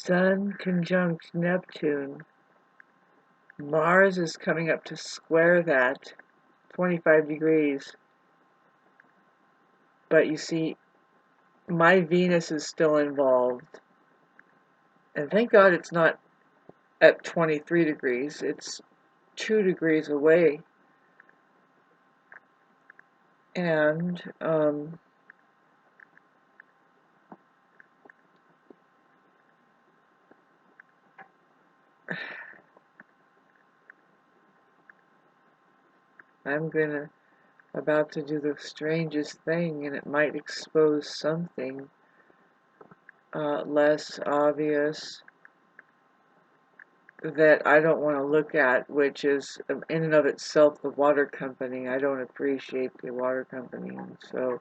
Sun conjunct Neptune. Mars is coming up to square that, 25 degrees. But you see, my Venus is still involved. And thank God it's not at 23 degrees. It's 2 degrees away. And I'm about to do the strangest thing, and it might expose something less obvious that I don't want to look at, which is in and of itself the water company. I don't appreciate the water company, and so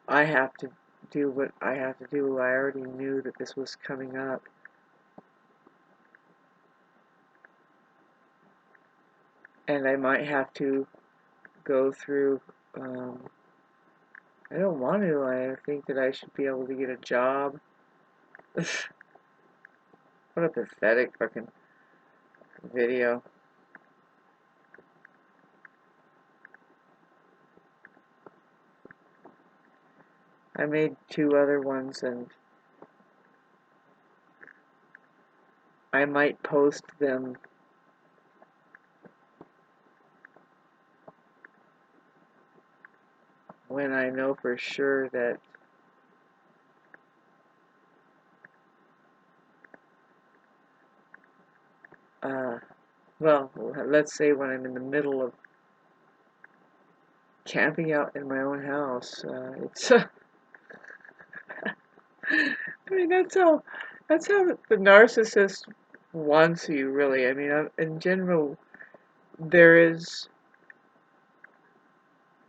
I have to do what I have to do. I already knew that this was coming up. And I might have to go through, I don't want to. I think that I should be able to get a job. What a pathetic fucking video. I made 2 other ones, and I might post them when I know for sure that well, let's say when I'm in the middle of camping out in my own house. It's I mean, that's how the narcissist wants you, really. I mean, in general, there is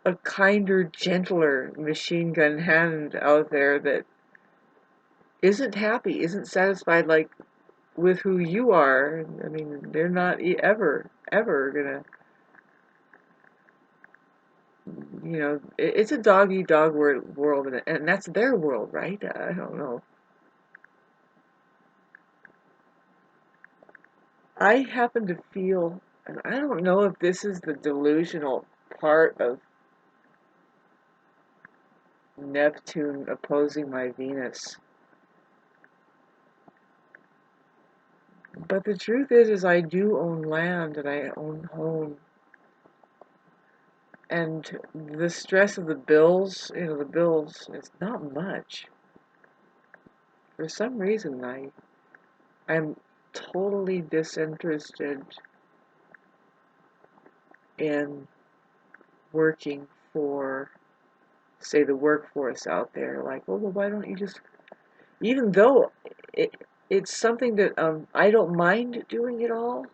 a kinder, gentler machine gun hand out there that isn't happy, isn't satisfied, like, with who you are. I mean, they're not ever gonna, you know, it's a dog-eat-dog world, and that's their world, right? I don't know. I happen to feel, and I don't know if this is the delusional part of Neptune opposing my Venus, but the truth is I do own land and I own home. And the stress of the bills, the bills, it's not much. For some reason, I'm totally disinterested in working for, say, the workforce out there. Like, well, why don't you just, even though it's something that I don't mind doing it all.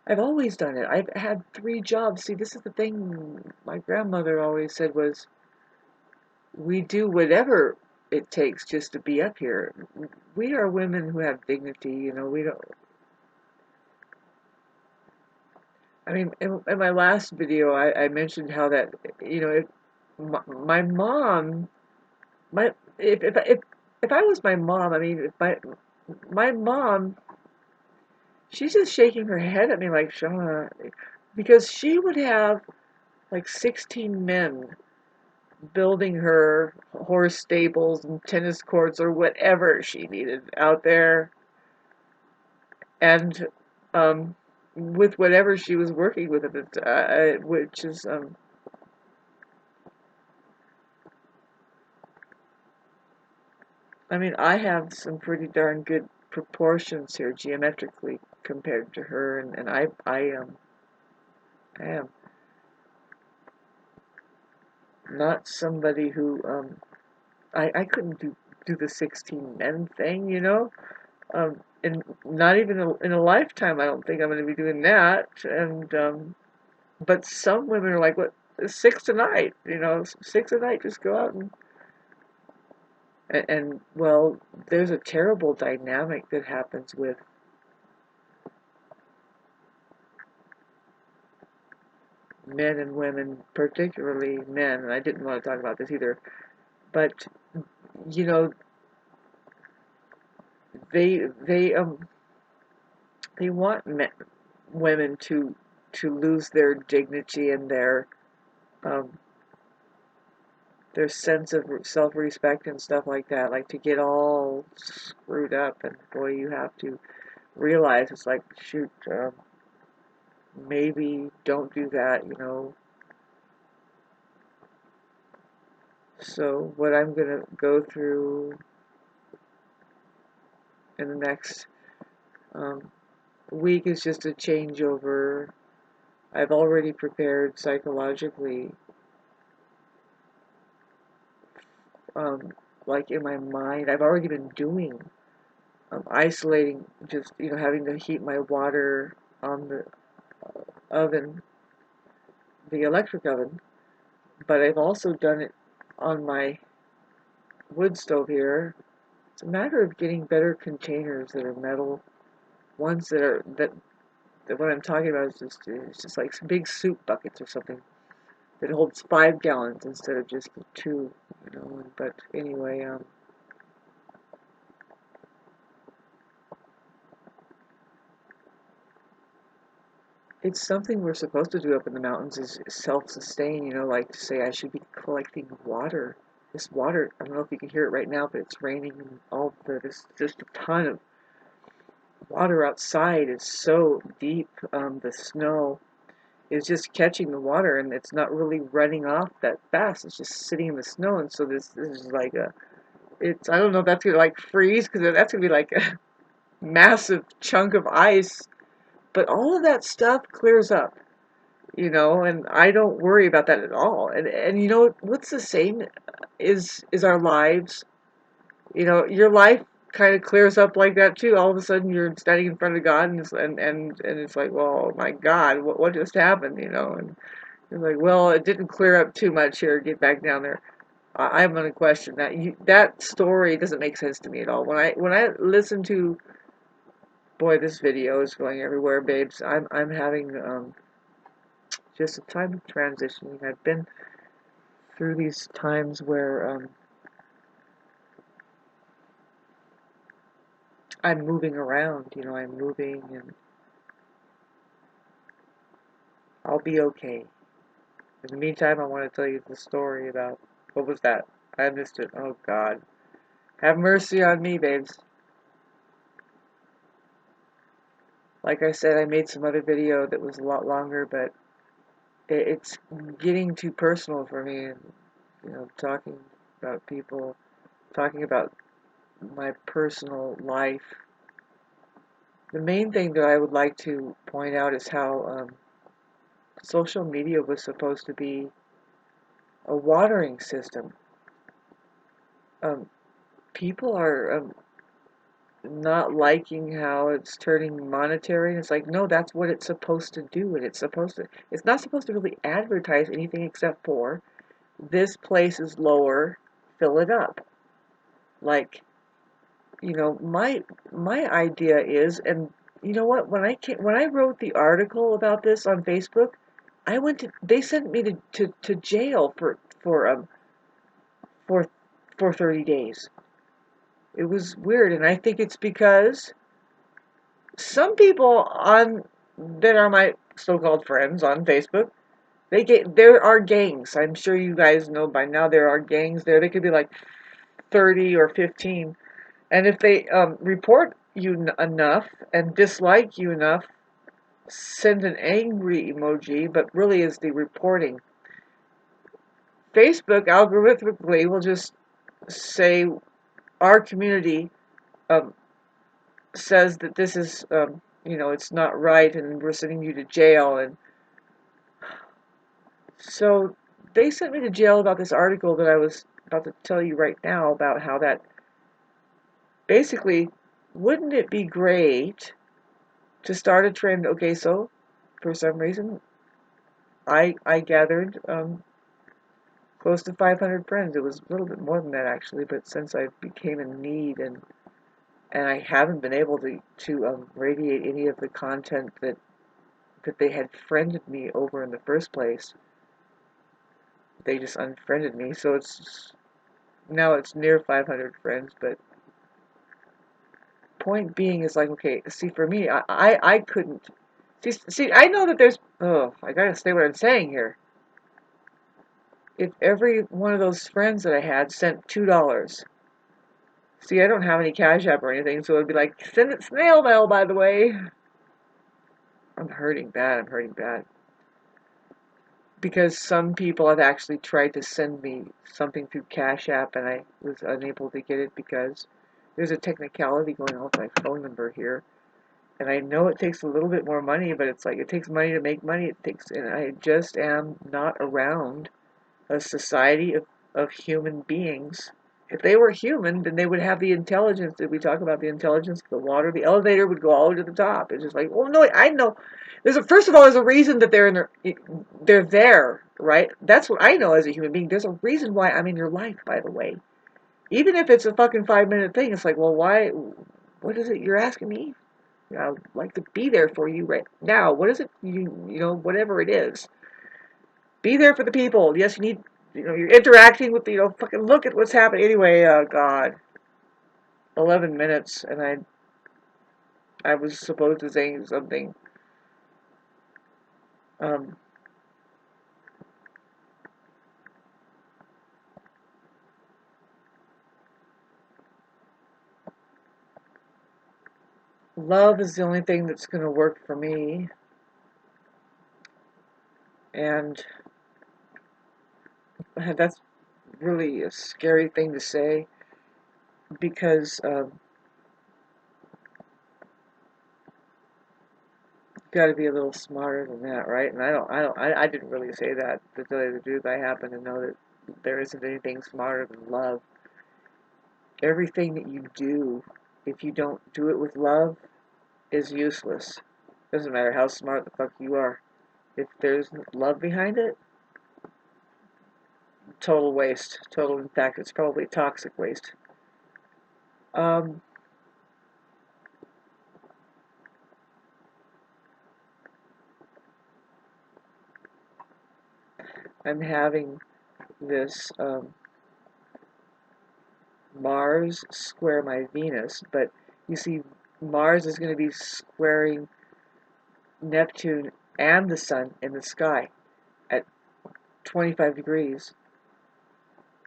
I've always done it. I've had 3 jobs. See, this is the thing my grandmother always said was, we do whatever it takes just to be up here. We are women who have dignity, we don't. I mean, in my last video, I mentioned how that, if my mom, if I was my mom, I mean, if my mom, she's just shaking her head at me like, Shauna, because she would have like 16 men building her horse stables and tennis courts or whatever she needed out there, and with whatever she was working with at the which is I mean, I have some pretty darn good proportions here geometrically compared to her, and I am not somebody who I couldn't do the 16 men thing, and not even in a lifetime. I don't think I'm going to be doing that. And but some women are like, what, 6 a night, 6 a night, just go out and well, there's a terrible dynamic that happens with men and women, particularly men, and I didn't want to talk about this either, but you know, they they um they want women to lose their dignity and um their sense of self-respect and stuff like that, like to get all screwed up. And boy, you have to realize it's like, shoot, maybe don't do that, you know. So what I'm gonna go through in the next um, week is just a changeover. I've already prepared psychologically, um, like in my mind. I've already been doing isolating, just having to heat my water on the oven, the electric oven. But I've also done it on my wood stove here. It's a matter of getting better containers that are metal, ones that what I'm talking about is just like some big soup buckets or something that holds 5 gallons instead of just 2, you know. But anyway, it's something we're supposed to do up in the mountains, is self-sustain, like to say I should be collecting water. This water, I don't know if you can hear it right now, but it's raining and there's just a ton of water outside. It's so deep. The snow is just catching the water, and it's not really running off that fast. It's just sitting in the snow. And so this is like I don't know if that's gonna like freeze, because that's gonna be like a massive chunk of ice. But all of that stuff clears up, and I don't worry about that at all. And what's the same is our lives. Your life kind of clears up like that too. All of a sudden, you're standing in front of God, and it's like, well, my God, what just happened? And you're like, well, it didn't clear up too much here. Get back down there. I'm gonna question that. That story doesn't make sense to me at all. When I listen to, boy, this video is going everywhere, babes. I'm having just a time of transitioning. I've been through these times where I'm moving around. I'm moving, and I'll be okay. In the meantime, I want to tell you the story about, what was that? I missed it. Oh God, have mercy on me, babes. Like I said, I made some other video that was a lot longer, but it's getting too personal for me. And talking about people, talking about my personal life. The main thing that I would like to point out is how social media was supposed to be a watering system. Um, People are not liking how it's turning monetary, and it's like, no, that's what it's supposed to do. And it's not supposed to really advertise anything except for, this place is lower, fill it up. Like, my idea is, and you know what, when I wrote the article about this on Facebook, they sent me to jail for for 30 days. It was weird, and I think it's because some people that are my so-called friends on Facebook, there are gangs. I'm sure you guys know by now, there are gangs there. They could be like 30 or 15. And if they report you enough and dislike you enough, send an angry emoji, but really is the reporting. Facebook algorithmically will just say, our community um, says that this is, it's not right, and we're sending you to jail. And so they sent me to jail about this article that I was about to tell you right now, about how that basically, wouldn't it be great to start a trend? Okay, so for some reason, I gathered close to 500 friends. It was a little bit more than that actually, but since I became in need, and I haven't been able to radiate any of the content that they had friended me over in the first place. They just unfriended me, so it's now it's near 500 friends, but point being is like, okay, see, for me, I couldn't, see, I know that there's, oh, I gotta say what I'm saying here. If every one of those friends that I had sent $2, see, I don't have any Cash App or anything, so it'd be like, send it snail mail, by the way. I'm hurting bad, I'm hurting bad. Because some people have actually tried to send me something through Cash App, and I was unable to get it because there's a technicality going on with my phone number here. And I know it takes a little bit more money, but it's like it takes money to make money. And I just am not around a society of human beings. If they were human, then they would have the intelligence. Did we talk about the intelligence of the water? The elevator would go all the way to the top. It's just like, well, no, I know. First of all, there's a reason that they're there, right? That's what I know as a human being. There's a reason why I'm in your life, by the way. Even if it's a fucking 5-minute thing, it's like, well, why? What is it you're asking me? I would like to be there for you right now. What is it? Whatever it is. Be there for the people. Yes, you're interacting with fucking look at what's happening. Anyway, God. 11 minutes, and I was supposed to say something. Um, love is the only thing that's going to work for me, and that's really a scary thing to say because you've got to be a little smarter than that, right? And I didn't really say that to tell you the truth. I happen to know that there isn't anything smarter than love. Everything that you do, if you don't do it with love, is useless. Doesn't matter how smart the fuck you are. If there's love behind it, total waste. Total, in fact, it's probably toxic waste. Um, I'm having this Mars square my Venus, but you see, Mars is going to be squaring Neptune and the Sun in the sky at 25 degrees.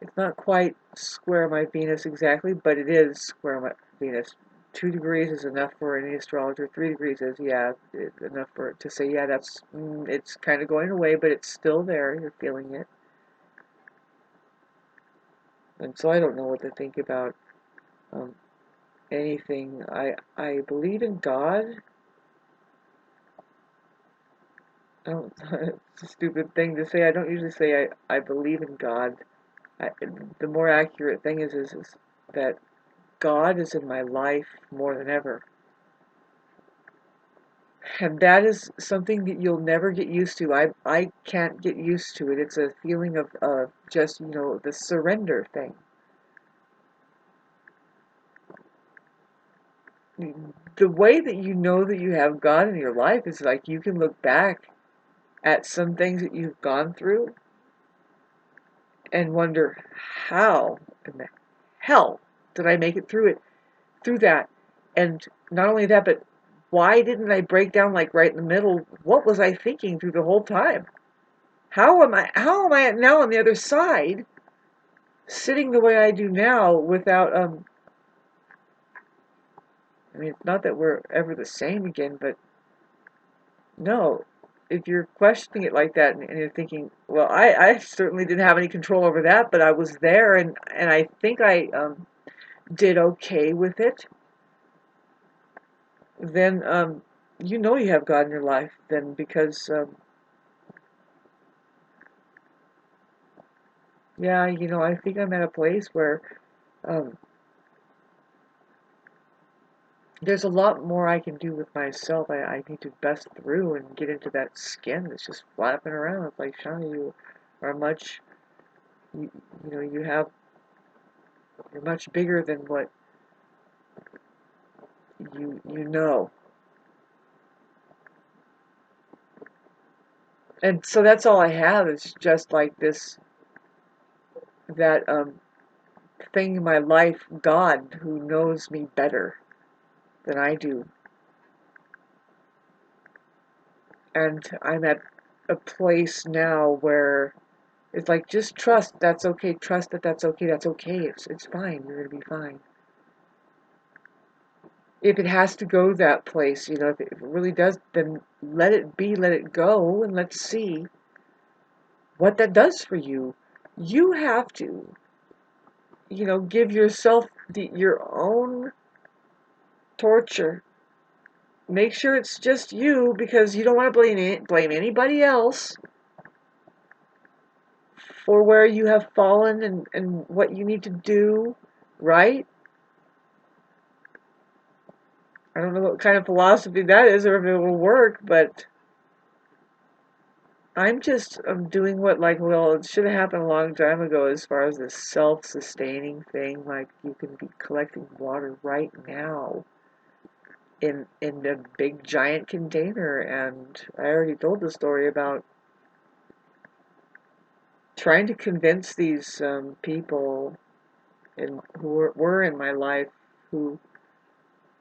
It's not quite square my Venus exactly, but it is square my Venus. 2 degrees is enough for any astrologer. 3 degrees is, yeah, enough for to say, yeah, it's kind of going away, but it's still there. You're feeling it. And so I don't know what to think about um, anything. I believe in God. I don't. It's a stupid thing to say. I don't usually say I believe in God. The more accurate thing is that God is in my life more than ever. And that is something that you'll never get used to. I can't get used to it. It's a feeling of just, the surrender thing. The way that you know that you have God in your life is like you can look back at some things that you've gone through and wonder, how in the hell did I make it through that? And not only that, but why didn't I break down like right in the middle? What was I thinking through the whole time? How am I now on the other side, sitting the way I do now without I mean, it's not that we're ever the same again, but no, if you're questioning it like that and you're thinking, well, I certainly didn't have any control over that, but I was there and I think I did okay with it, then you have God in your life then, because yeah, I think I'm at a place where um, there's a lot more I can do with myself. I need to bust through and get into that skin that's just flapping around. It's like, Shauna, you are much, you, you know, you're much bigger than what you know. And so that's all I have is just like that thing in my life, God, who knows me better than I do. And I'm at a place now where it's like, just trust, that's okay, trust that that's okay, it's fine, you're gonna be fine. If it has to go that place, if it really does, then let it be, let it go, and let's see what that does for you. You have to, give yourself your own torture. Make sure it's just you, because you don't want to blame anybody else for where you have fallen and what you need to do, right? I don't know what kind of philosophy that is or if it will work, but I'm doing what, like, well, it should have happened a long time ago as far as this self-sustaining thing. Like, you can be collecting water right now in a big giant container, and I already told the story about trying to convince these people who were in my life, who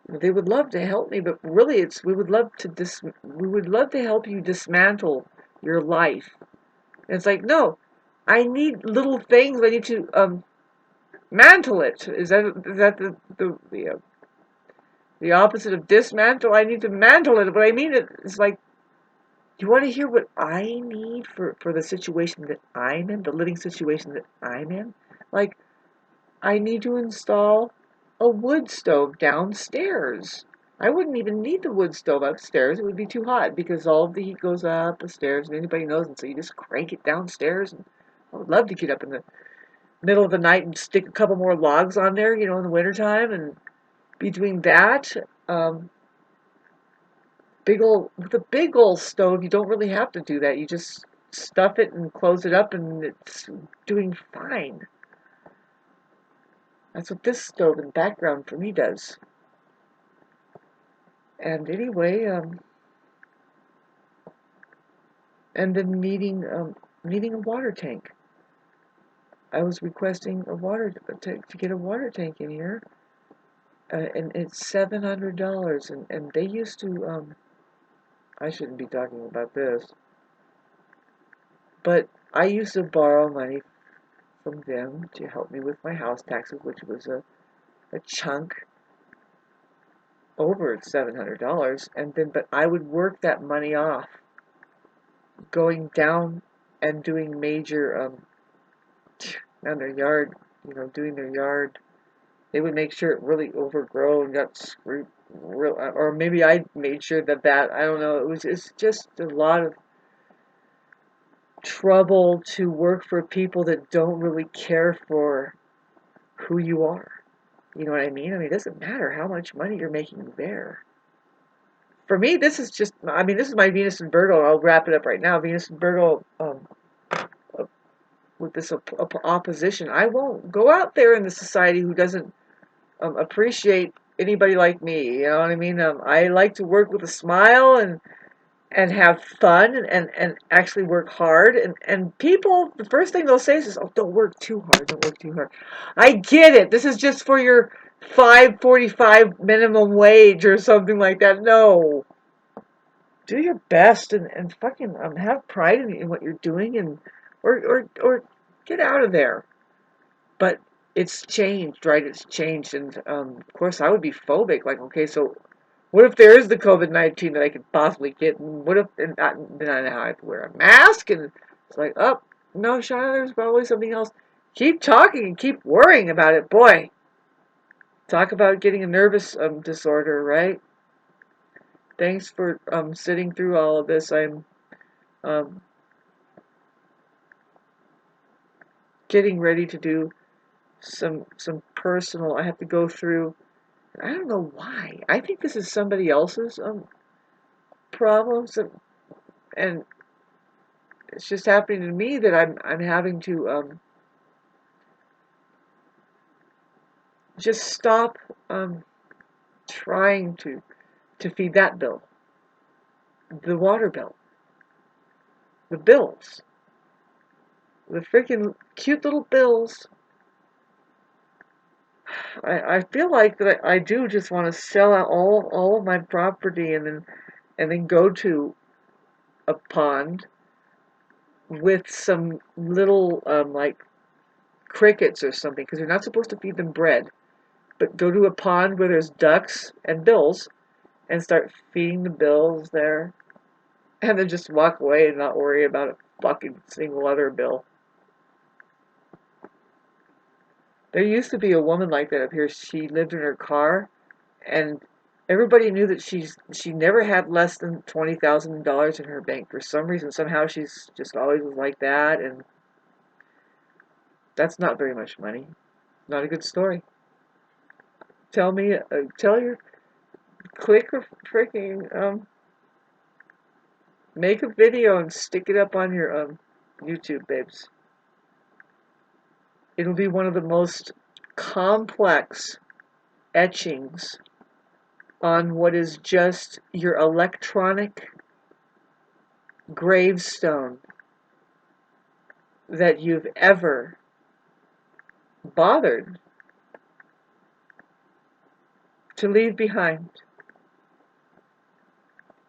they would love to help me, but really we would love to help you dismantle your life. And it's like, no, I need little things. I need to mantle it. Is that the opposite of dismantle? I need to mantle it. But I mean it's like, you want to hear what I need for the situation that I'm in, the living situation that I'm in? Like, I need to install a wood stove downstairs. I wouldn't even need the wood stove upstairs. It would be too hot because all of the heat goes up the stairs and anybody knows. And so you just crank it downstairs. And I would love to get up in the middle of the night and stick a couple more logs on there, in the wintertime. And between that, um, with a big old stove, you don't really have to do that. You just stuff it and close it up and it's doing fine. That's what this stove in the background for me does. And anyway, and then needing a water tank. I was requesting to get a water tank in here, and it's $700. And they used to. I shouldn't be talking about this, but I used to borrow money from them to help me with my house taxes, which was a chunk over $700, and then but I would work that money off, going down and doing major on their yard, doing their yard. They would make sure it really overgrown, got screwed, or maybe I made sure that I don't know. It's just a lot of trouble to work for people that don't really care for who you are. You know what I mean? I mean, it doesn't matter how much money you're making there. For me, this is just, I mean, this is my Venus and Virgo. I'll wrap it up right now. Venus and Virgo, uh, with this opposition. I won't go out there in the society who doesn't appreciate anybody like me. You know what I mean? I like to work with a smile and have fun and actually work hard. And people, the first thing they'll say is, oh, don't work too hard. Don't work too hard. I get it. This is just for your 5.45 minimum wage or something like that. No. Do your best and fucking have pride in what you're doing and or get out of there. But it's changed, right? It's changed, and of course, I would be phobic. Like, okay, so what if there is the COVID-19 that I could possibly get? And what if then I have to wear a mask? And it's like, oh no, Shauna, there's probably something else. Keep talking and keep worrying about it, boy. Talk about getting a nervous disorder, right? Thanks for sitting through all of this. I'm um, getting ready to do some personal. I have to go through. I don't know why. I think this is somebody else's problems, and it's just happening to me that I'm having to just stop um, trying to feed that bill, the water bill, the bills, the freaking cute little bills I feel like that I do just want to sell out all of my property and then go to a pond with some little like crickets or something, because you're not supposed to feed them bread, but go to a pond where there's ducks and bills and start feeding the bills there, and then just walk away and not worry about a fucking single other bill. There used to be a woman like that up here. She lived in her car, and everybody knew that she never had less than $20,000 in her bank. For some reason, somehow she's just always was like that, and that's not very much money. Not a good story. Tell your click or freaking make a video and stick it up on your YouTube, babes. It'll be one of the most complex etchings on what is just your electronic gravestone that you've ever bothered to leave behind.